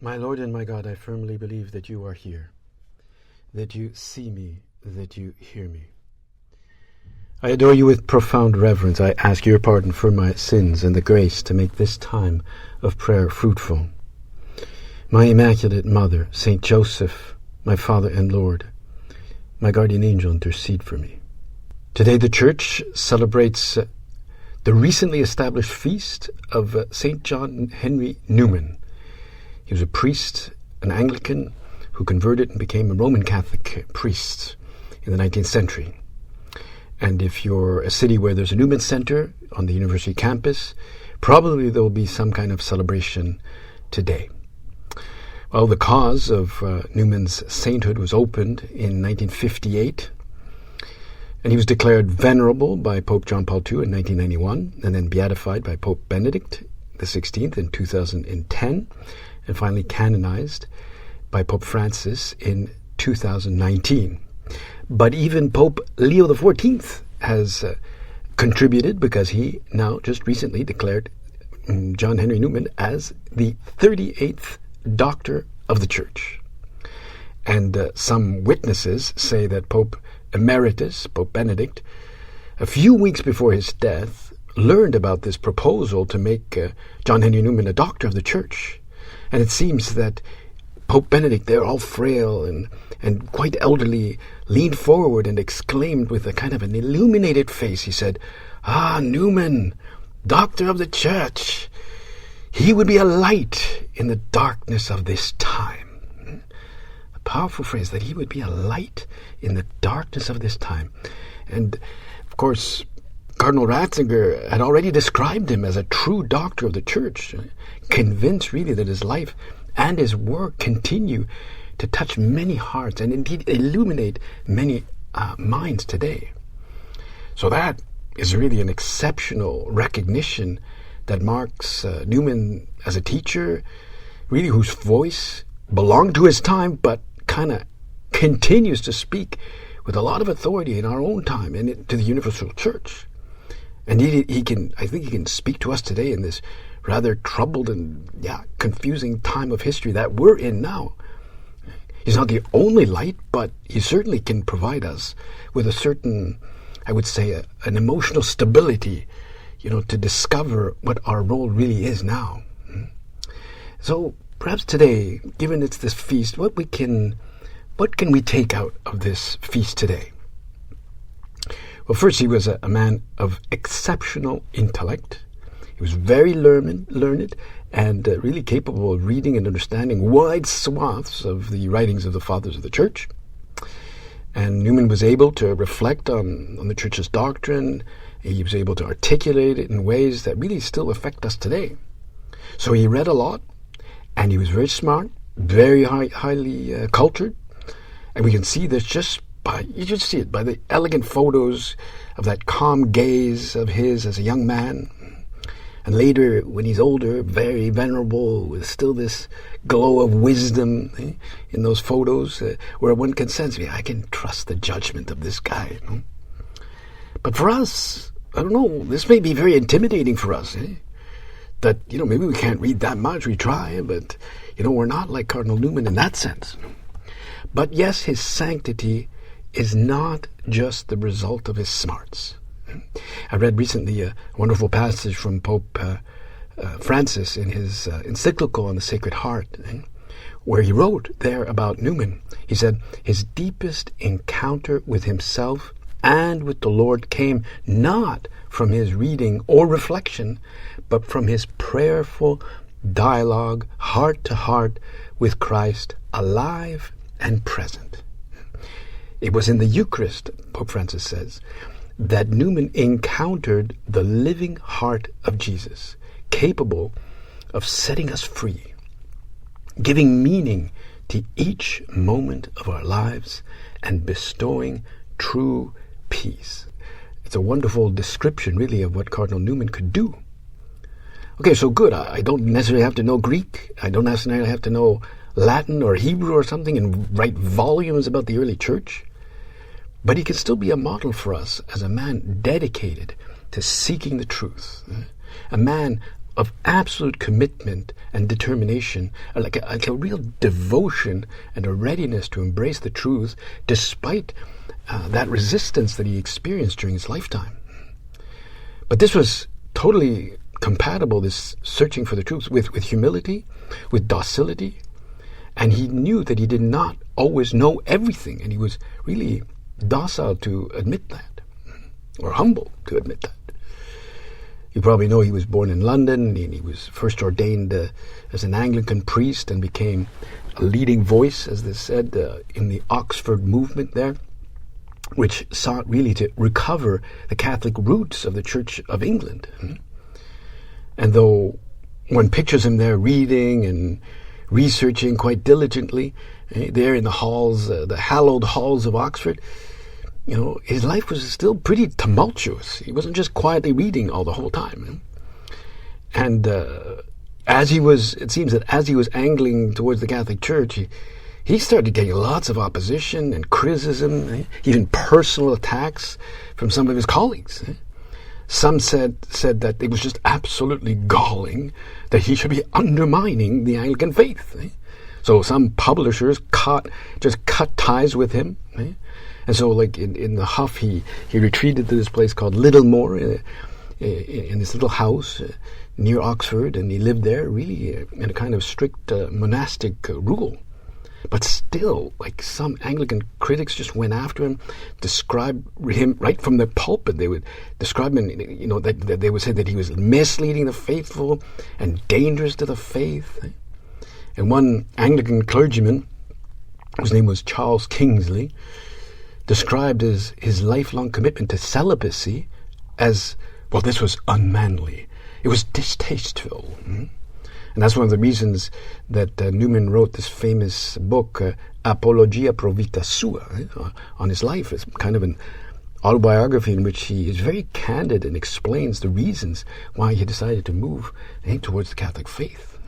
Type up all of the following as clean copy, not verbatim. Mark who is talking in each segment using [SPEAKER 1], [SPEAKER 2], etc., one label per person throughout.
[SPEAKER 1] My Lord and my God, I firmly believe that you are here, that you see me, that you hear me. I adore you with profound reverence. I ask your pardon for my sins and the grace to make this time of prayer fruitful. My Immaculate Mother, Saint Joseph, my Father and Lord, my guardian angel, intercede for me. Today the Church celebrates the recently established feast of Saint John Henry Newman. He was a priest, an Anglican, who converted and became a Roman Catholic priest in the 19th century. And if you're a city where there's a Newman Center on the university campus, probably there will be some kind of celebration today. Well, the cause of Newman's sainthood was opened in 1958, and he was declared venerable by Pope John Paul II in 1991, and then beatified by Pope Benedict XVI in 2010, and finally canonized by Pope Francis in 2019. But even Pope Leo XIV has contributed, because he now just recently declared John Henry Newman as the 38th Doctor of the Church. And some witnesses say that Pope Emeritus, Pope Benedict, a few weeks before his death, learned about this proposal to make John Henry Newman a Doctor of the Church. And it seems that Pope Benedict, there all frail and quite elderly, leaned forward and exclaimed with a kind of an illuminated face, he said, "Ah, Newman, Doctor of the Church, he would be a light in the darkness of this time." A powerful phrase, that he would be a light in the darkness of this time. And, of course, Cardinal Ratzinger had already described him as a true doctor of the Church, convinced really that his life and his work continue to touch many hearts and indeed illuminate many minds today. So that is really an exceptional recognition that marks Newman as a teacher, really whose voice belonged to his time, but kind of continues to speak with a lot of authority in our own time and to the universal Church. And I think he can speak to us today in this rather troubled and confusing time of history that we're in now. He's not the only light, but he certainly can provide us with a certain, I would say, an emotional stability, to discover what our role really is now. So perhaps today, given it's this feast, what can we take out of this feast today? Well, first, he was a man of exceptional intellect. He was very learned and really capable of reading and understanding wide swaths of the writings of the Fathers of the Church. And Newman was able to reflect on the Church's doctrine. He was able to articulate it in ways that really still affect us today. So he read a lot, and he was very smart, very highly cultured. And we can see this you just see it by the elegant photos of that calm gaze of his as a young man. And later, when he's older, very venerable, with still this glow of wisdom in those photos, where one can sense, I can trust the judgment of this guy. But for us, I don't know, this may be very intimidating for us. That, maybe we can't read that much, we try, but, we're not like Cardinal Newman in that sense. But yes, his sanctity is not just the result of his smarts. I read recently a wonderful passage from Pope Francis in his encyclical on the Sacred Heart, where he wrote there about Newman. He said, his deepest encounter with himself and with the Lord came not from his reading or reflection, but from his prayerful dialogue, heart to heart, with Christ, alive and present. It was in the Eucharist, Pope Francis says, that Newman encountered the living heart of Jesus, capable of setting us free, giving meaning to each moment of our lives, and bestowing true peace. It's a wonderful description, really, of what Cardinal Newman could do. Okay, so good. I don't necessarily have to know Greek. I don't necessarily have to know Latin or Hebrew or something and write volumes about the early Church. But he can still be a model for us as a man dedicated to seeking the truth, a man of absolute commitment and determination, like a real devotion and a readiness to embrace the truth despite that resistance that he experienced during his lifetime. But this was totally compatible, this searching for the truth, with humility, with docility, and he knew that he did not always know everything, and he was really docile to admit that, or humble to admit that. You probably know he was born in London, and he was first ordained as an Anglican priest and became a leading voice, as they said, in the Oxford movement there, which sought really to recover the Catholic roots of the Church of England. And though one pictures him there reading and researching quite diligently, there in the halls, the hallowed halls of Oxford, his life was still pretty tumultuous. He wasn't just quietly reading all the whole time. And it seems that as he was angling towards the Catholic Church, he started getting lots of opposition and criticism, even personal attacks from some of his colleagues. Some said that it was just absolutely galling that he should be undermining the Anglican faith. So some publishers just cut ties with him. And so, like in the huff, he retreated to this place called Littlemore, in this little house near Oxford, and he lived there really in a kind of strict monastic rule. But still, like, some Anglican critics just went after him, described him right from the pulpit. They would describe him, that they would say that he was misleading the faithful and dangerous to the faith. And one Anglican clergyman, whose name was Charles Kingsley, described his lifelong commitment to celibacy as, well, this was unmanly. It was distasteful. And that's one of the reasons that Newman wrote this famous book, Apologia pro vita sua, on his life. It's kind of an autobiography in which he is very candid and explains the reasons why he decided to move towards the Catholic faith.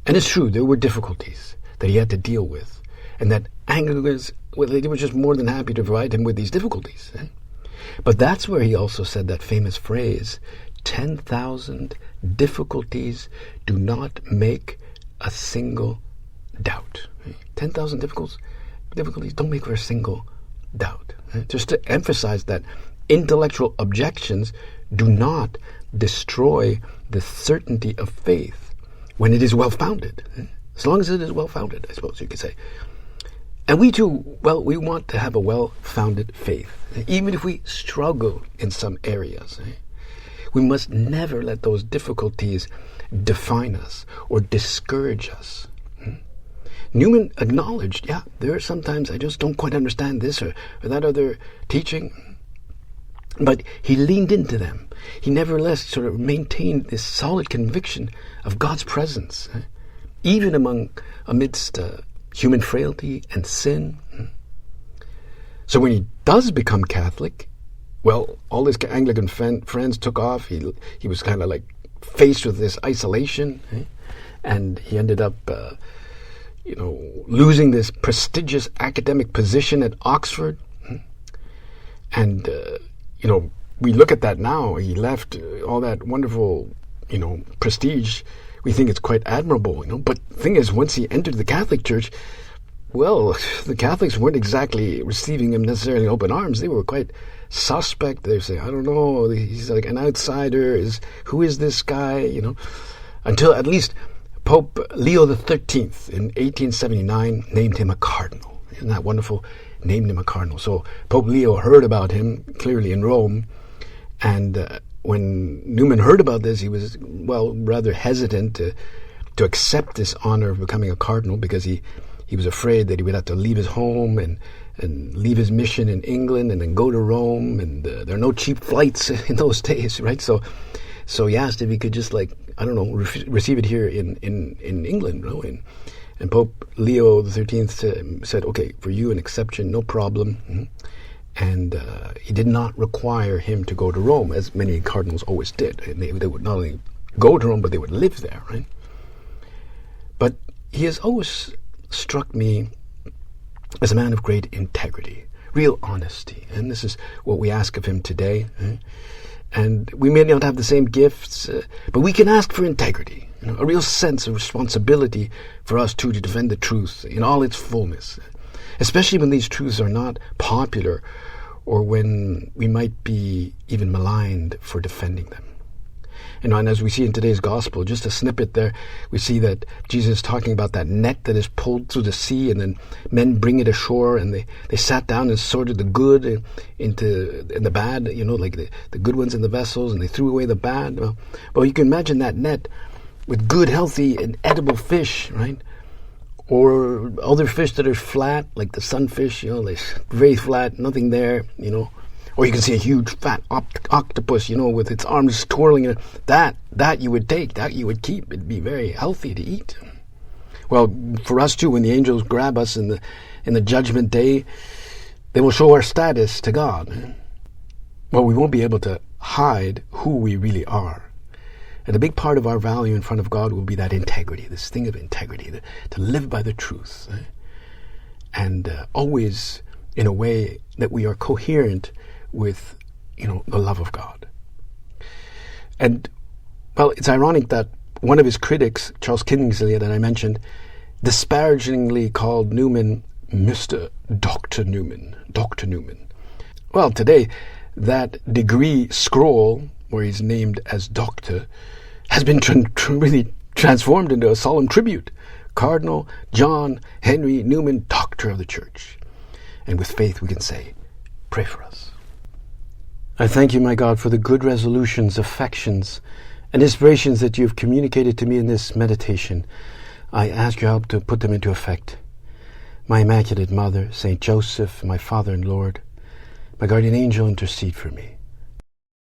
[SPEAKER 1] And it's true, there were difficulties that he had to deal with, and that Anglicans, they were just more than happy to provide him with these difficulties. But that's where he also said that famous phrase, 10,000 difficulties do not make a single doubt. 10,000 difficulties don't make for a single doubt. Just to emphasize that intellectual objections do not destroy the certainty of faith when it is well-founded. As long as it is well-founded, I suppose you could say. And we too, we want to have a well-founded faith, even if we struggle in some areas. We must never let those difficulties define us or discourage us. Newman acknowledged, there are sometimes I just don't quite understand this or that other teaching. But he leaned into them. He nevertheless sort of maintained this solid conviction of God's presence, even amidst human frailty and sin. So when he does become Catholic, all his Anglican friends took off. He was kind of like faced with this isolation, and he ended up, losing this prestigious academic position at Oxford. And, we look at that now. He left all that wonderful, prestige. We think it's quite admirable, But the thing is, once he entered the Catholic Church, the Catholics weren't exactly receiving him necessarily in open arms. They were quite suspect. They say, I don't know, he's like an outsider. Who is this guy? Until at least Pope Leo XIII in 1879 named him a cardinal. Isn't that wonderful? Named him a cardinal. So Pope Leo heard about him clearly in Rome, and when Newman heard about this, he was rather hesitant to accept this honor of becoming a cardinal, because he was afraid that he would have to leave his home and leave his mission in England and then go to Rome, and there are no cheap flights in those days, right? So he asked if he could just receive it here in England, and Pope Leo XIII said, okay, for you an exception, no problem. And he did not require him to go to Rome, as many cardinals always did. And they would not only go to Rome, but they would live there, right? But he has always struck me as a man of great integrity, real honesty. And this is what we ask of him today. And we may not have the same gifts, but we can ask for integrity, a real sense of responsibility for us too to defend the truth in all its fullness, especially when these truths are not popular or when we might be even maligned for defending them. And as we see in today's gospel, just a snippet there, we see that Jesus is talking about that net that is pulled through the sea, and then men bring it ashore, and they sat down and sorted the good and the bad, like the good ones in the vessels, and they threw away the bad. Well, you can imagine that net with good, healthy, and edible fish, right? Or other fish that are flat, like the sunfish, they're very flat, nothing there, Or you can see a huge fat octopus, with its arms twirling. That you would take, that you would keep. It'd be very healthy to eat. Well, for us too, when the angels grab us in the judgment day, they will show our status to God. Well, we won't be able to hide who we really are. And a big part of our value in front of God will be that integrity, this thing of integrity, to live by the truth. And always in a way that we are coherent with, the love of God. And, well, it's ironic that one of his critics, Charles Kingsley, that I mentioned, disparagingly called Newman Mr. Dr. Newman. Dr. Newman. Well, today, that degree scroll, where he's named as Doctor, has been really transformed into a solemn tribute. Cardinal John Henry Newman, Doctor of the Church. And with faith we can say, pray for us. I thank you, my God, for the good resolutions, affections, and inspirations that you have communicated to me in this meditation. I ask your help to put them into effect. My Immaculate Mother, Saint Joseph, my Father and Lord, my guardian angel, intercede for me.